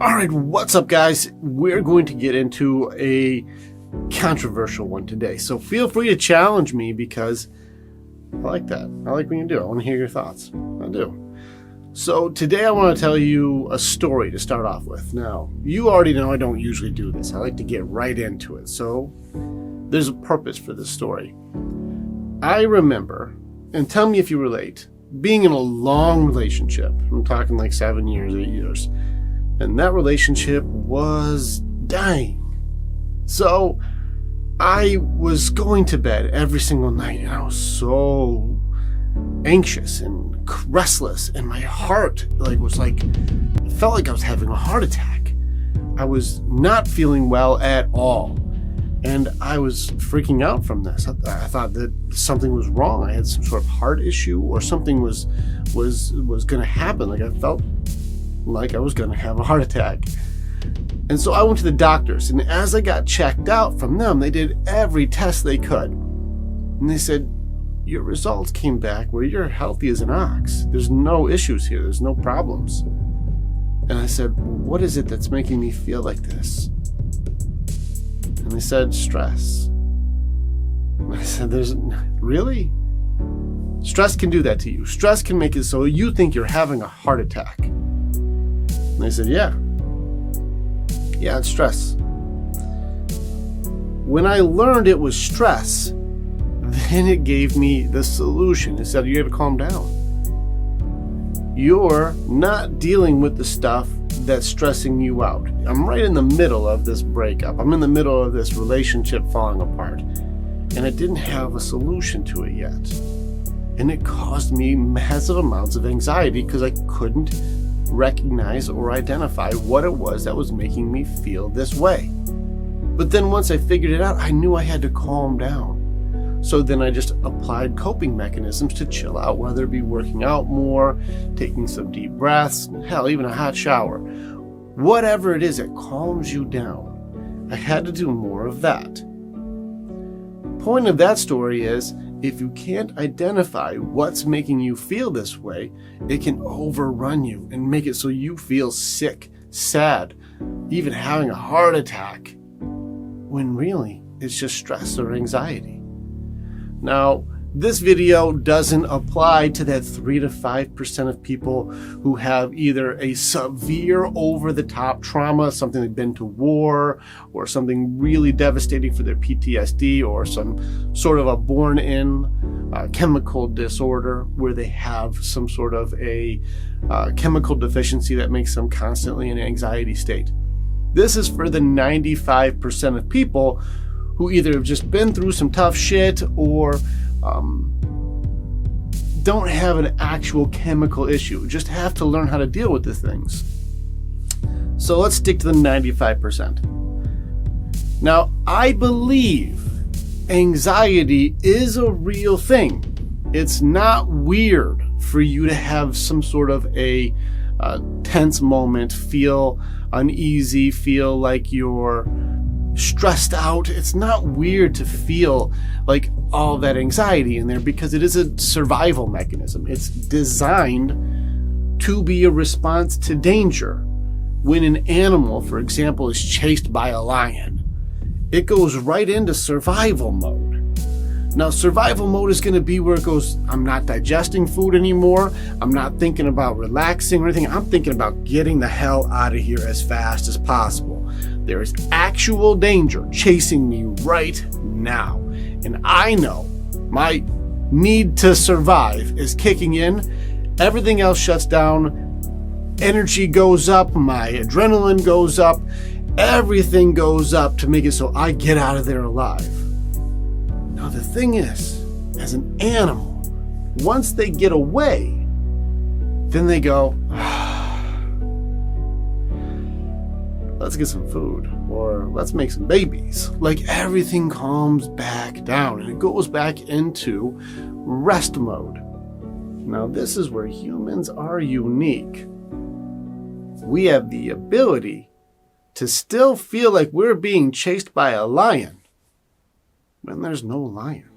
All right, what's up, guys? We're going to get into a controversial one today. So feel free to challenge me because I like that. I like when you do. I want to hear your thoughts. I do. So today I want to tell you a story to start off with. Now, you already know I don't usually do this. I like to get right into it. So there's a purpose for this story. I remember, and tell me if you relate, being in a long relationship. I'm talking like 7 years, 8 years. And that relationship was dying. So I was going to bed every single night and I was so anxious and restless, and my heart felt like I was having a heart attack. I was not feeling well at all. And I was freaking out from this. I thought that something was wrong. I had some sort of heart issue or something was going to happen. Like I felt like I was going to have a heart attack. And so I went to the doctors, and as I got checked out from them, they did every test they could. And they said, your results came back where you're healthy as an ox. There's no issues here. There's no problems. And I said, what is it that's making me feel like this? And they said, stress. And I said, really? Stress can do that to you. Stress can make it so you think you're having a heart attack. And they said, yeah, it's stress. When I learned it was stress, then it gave me the solution. It said, you got to calm down. You're not dealing with the stuff that's stressing you out. I'm right in the middle of this breakup. I'm in the middle of this relationship falling apart. And I didn't have a solution to it yet. And it caused me massive amounts of anxiety because I couldn't recognize or identify what it was that was making me feel this way. But then once I figured it out, I knew I had to calm down. So then I just applied coping mechanisms to chill out, whether it be working out more, taking some deep breaths, hell, even a hot shower. Whatever it is that calms you down, I had to do more of that. Point of that story is, if you can't identify what's making you feel this way, it can overrun you and make it so you feel sick, sad, even having a heart attack, when really it's just stress or anxiety. Now, this video doesn't apply to that 3 to 5% of people who have either a severe over-the-top trauma, something they've been to war, or something really devastating for their PTSD, or some sort of a born-in chemical disorder where they have some sort of a chemical deficiency that makes them constantly in an anxiety state. This is for the 95% of people who either have just been through some tough shit or don't have an actual chemical issue, just have to learn how to deal with these things. So let's stick to the 95%. Now, I believe anxiety is a real thing. It's not weird for you to have some sort of a tense moment, feel uneasy, feel like you're stressed out. It's not weird to feel like all that anxiety in there because it is a survival mechanism. It's designed to be a response to danger. When an animal, for example, is chased by a lion, it goes right into survival mode. Now, survival mode is going to be where it goes, I'm not digesting food anymore. I'm not thinking about relaxing or anything. I'm thinking about getting the hell out of here as fast as possible. There is actual danger chasing me right now. And I know my need to survive is kicking in. Everything else shuts down. Energy goes up. My adrenaline goes up. Everything goes up to make it so I get out of there alive. Now, the thing is, as an animal, once they get away, then they go, let's get some food, or let's make some babies. Like everything calms back down and it goes back into rest mode. Now, this is where humans are unique. We have the ability to still feel like we're being chased by a lion when there's no lion.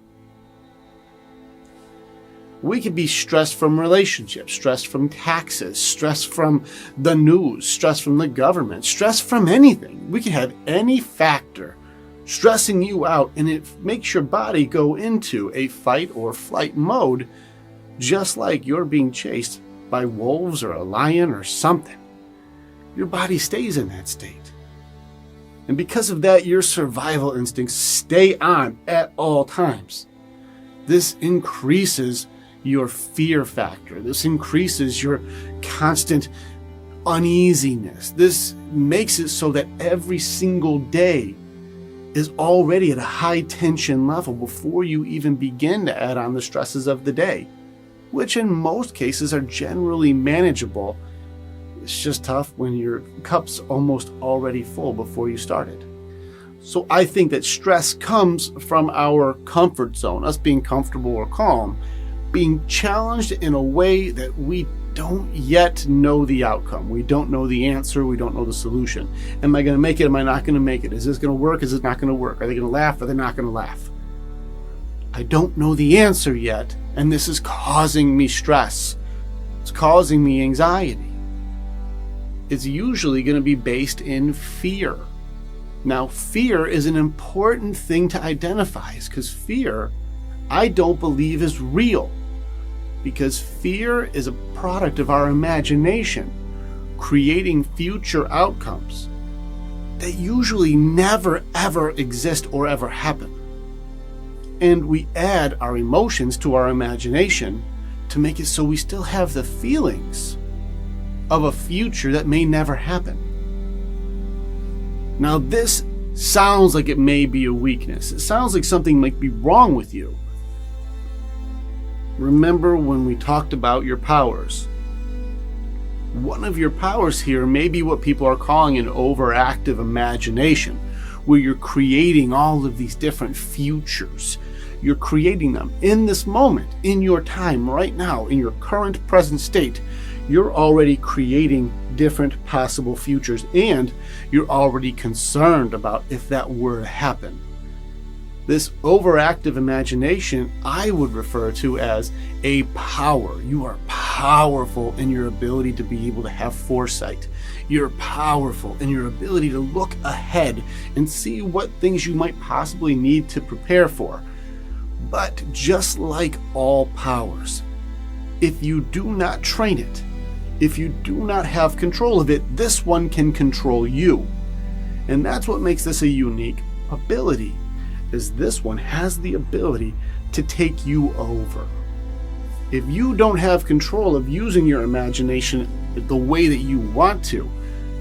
We could be stressed from relationships, stressed from taxes, stressed from the news, stressed from the government, stressed from anything. We could have any factor stressing you out, and it makes your body go into a fight or flight mode, just like you're being chased by wolves or a lion or something. Your body stays in that state. And because of that, your survival instincts stay on at all times. This increases your fear factor. This increases your constant uneasiness. This makes it so that every single day is already at a high tension level before you even begin to add on the stresses of the day, which in most cases are generally manageable. It's just tough when your cup's almost already full before you started. So I think that stress comes from our comfort zone, us being comfortable or calm, being challenged in a way that we don't yet know the outcome. We don't know the answer. We don't know the solution. Am I going to make it? Am I not going to make it? Is this going to work? Is it not going to work? Are they going to laugh? Are they not going to laugh? I don't know the answer yet, and this is causing me stress. It's causing me anxiety. It's usually going to be based in fear. Now, fear is an important thing to identify, because fear, I don't believe, is real. Because fear is a product of our imagination, creating future outcomes that usually never ever exist or ever happen. And we add our emotions to our imagination to make it so we still have the feelings of a future that may never happen. Now, this sounds like it may be a weakness. It sounds like something might be wrong with you. Remember when we talked about your powers? One of your powers here may be what people are calling an overactive imagination, where you're creating all of these different futures. You're creating them in this moment, in your time, right now, in your current present state. You're already creating different possible futures, and you're already concerned about if that were to happen. This overactive imagination I would refer to as a power. You are powerful in your ability to be able to have foresight. You're powerful in your ability to look ahead and see what things you might possibly need to prepare for. But just like all powers, if you do not train it, if you do not have control of it, this one can control you. And that's what makes this a unique ability, is this one has the ability to take you over. If you don't have control of using your imagination the way that you want to,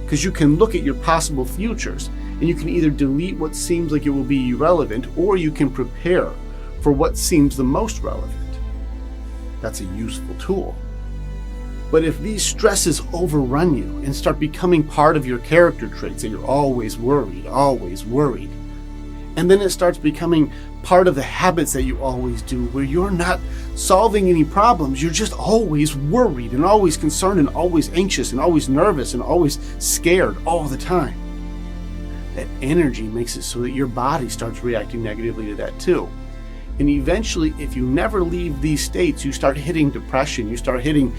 because you can look at your possible futures and you can either delete what seems like it will be irrelevant, or you can prepare for what seems the most relevant. That's a useful tool. But if these stresses overrun you and start becoming part of your character traits, that you're always worried, and then it starts becoming part of the habits that you always do, where you're not solving any problems, you're just always worried and always concerned and always anxious and always nervous and always scared all the time. That energy makes it so that your body starts reacting negatively to that too. And eventually, if you never leave these states, you start hitting depression, you start hitting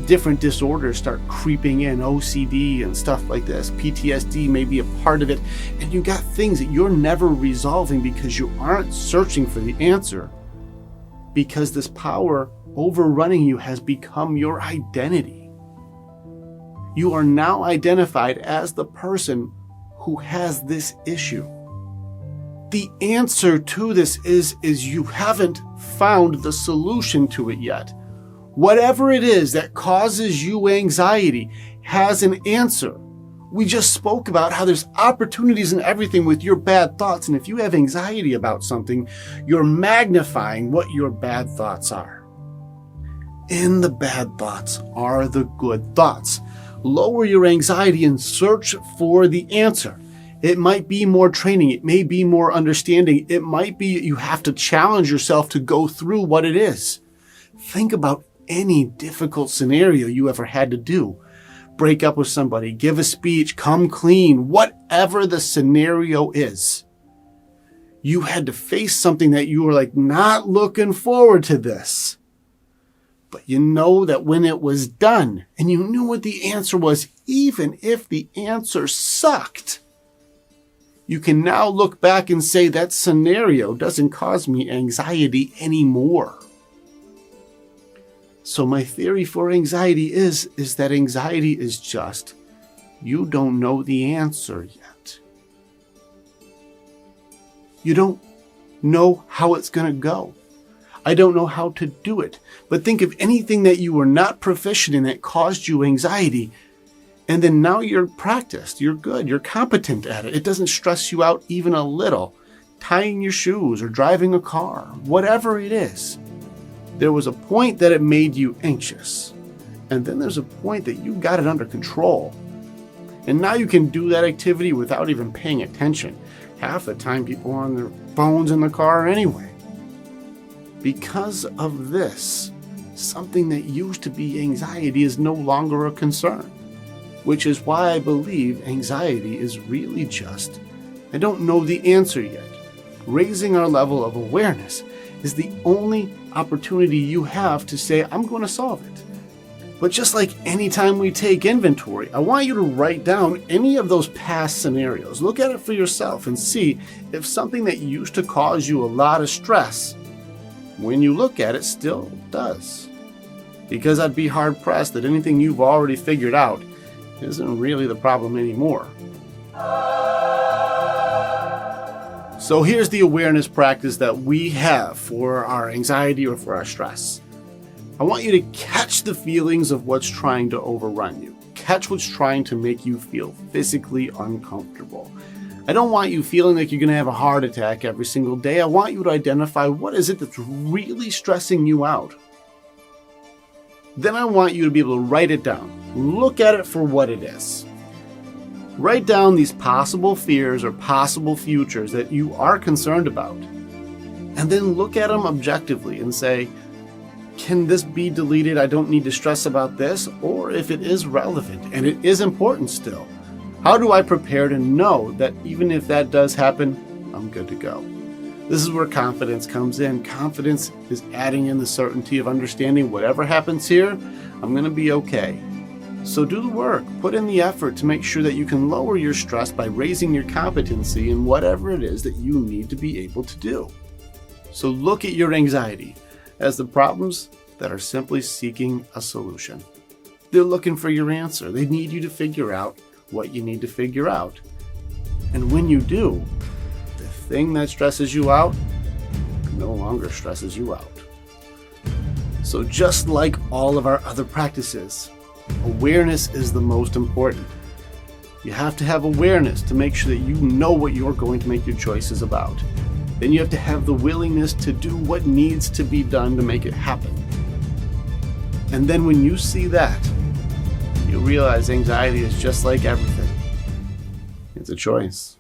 different disorders start creeping in, OCD and stuff like this. PTSD may be a part of it, and you got things that you're never resolving because you aren't searching for the answer, because this power overrunning you has become your identity. You are now identified as the person who has this issue. The answer to this is you haven't found the solution to it yet. Whatever it is that causes you anxiety has an answer. We just spoke about how there's opportunities in everything with your bad thoughts, and if you have anxiety about something, you're magnifying what your bad thoughts are. In the bad thoughts are the good thoughts. Lower your anxiety and search for the answer. It might be more training. It may be more understanding. It might be you have to challenge yourself to go through what it is. Think about any difficult scenario you ever had to do. Break up with somebody, give a speech, come clean, whatever the scenario is. You had to face something that you were like not looking forward to this. But you know that when it was done and you knew what the answer was, even if the answer sucked, you can now look back and say that scenario doesn't cause me anxiety anymore. So my theory for anxiety is that anxiety is just, you don't know the answer yet. You don't know how it's going to go. I don't know how to do it. But think of anything that you were not proficient in that caused you anxiety, and then now you're practiced, you're good, you're competent at it. It doesn't stress you out even a little. Tying your shoes or driving a car, whatever it is. There was a point that it made you anxious, and then there's a point that you got it under control. And now you can do that activity without even paying attention. Half the time people are on their phones in the car anyway. Because of this, something that used to be anxiety is no longer a concern, which is why I believe anxiety is really just, I don't know the answer yet. Raising our level of awareness is the only opportunity you have to say, I'm going to solve it. But just like any time we take inventory, I want you to write down any of those past scenarios. Look at it for yourself and see if something that used to cause you a lot of stress, when you look at it, still does. Because I'd be hard pressed that anything you've already figured out isn't really the problem anymore. So here's the awareness practice that we have for our anxiety or for our stress. I want you to catch the feelings of what's trying to overrun you. Catch what's trying to make you feel physically uncomfortable. I don't want you feeling like you're going to have a heart attack every single day. I want you to identify what is it that's really stressing you out. Then I want you to be able to write it down. Look at it for what it is. Write down these possible fears or possible futures that you are concerned about. And then look at them objectively and say, can this be deleted? I don't need to stress about this. Or if it is relevant and it is important still, how do I prepare to know that even if that does happen, I'm good to go? This is where confidence comes in. Confidence is adding in the certainty of understanding whatever happens here, I'm going to be okay. So do the work. Put in the effort to make sure that you can lower your stress by raising your competency in whatever it is that you need to be able to do. So look at your anxiety as the problems that are simply seeking a solution. They're looking for your answer. They need you to figure out what you need to figure out. And when you do, the thing that stresses you out no longer stresses you out. So just like all of our other practices, awareness is the most important. You have to have awareness to make sure that you know what you're going to make your choices about. Then you have to have the willingness to do what needs to be done to make it happen. And then when you see that, you realize anxiety is just like everything. It's a choice.